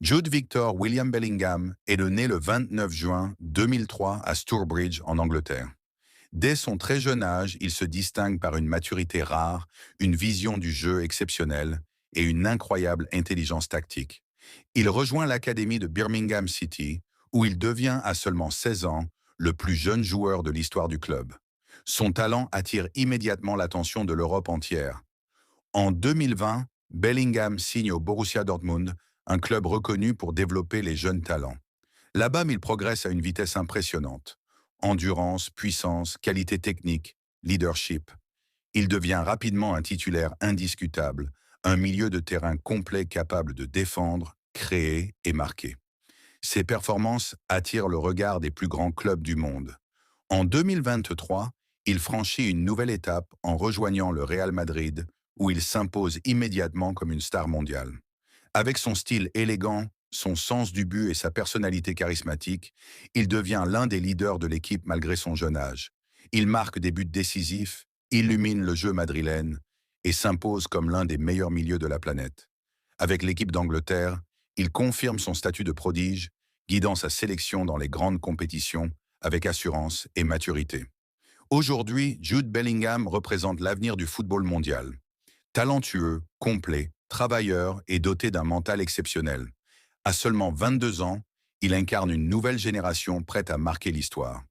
Jude Victor William Bellingham est né le 29 juin 2003 à Stourbridge, en Angleterre. Dès son très jeune âge, il se distingue par une maturité rare, une vision du jeu exceptionnelle et une incroyable intelligence tactique. Il rejoint l'académie de Birmingham City, où il devient à seulement 16 ans le plus jeune joueur de l'histoire du club. Son talent attire immédiatement l'attention de l'Europe entière. En 2020, Bellingham signe au Borussia Dortmund, un club reconnu pour développer les jeunes talents. Là-bas, il progresse à une vitesse impressionnante. Endurance, puissance, qualité technique, leadership. Il devient rapidement un titulaire indiscutable, un milieu de terrain complet capable de défendre, créer et marquer. Ses performances attirent le regard des plus grands clubs du monde. En 2023, il franchit une nouvelle étape en rejoignant le Real Madrid, où il s'impose immédiatement comme une star mondiale. Avec son style élégant, son sens du but et sa personnalité charismatique, il devient l'un des leaders de l'équipe malgré son jeune âge. Il marque des buts décisifs, illumine le jeu madrilène et s'impose comme l'un des meilleurs milieux de la planète. Avec l'équipe d'Angleterre, il confirme son statut de prodige, guidant sa sélection dans les grandes compétitions avec assurance et maturité. Aujourd'hui, Jude Bellingham représente l'avenir du football mondial. Talentueux, complet, travailleur et doté d'un mental exceptionnel. À seulement 22 ans, il incarne une nouvelle génération prête à marquer l'histoire.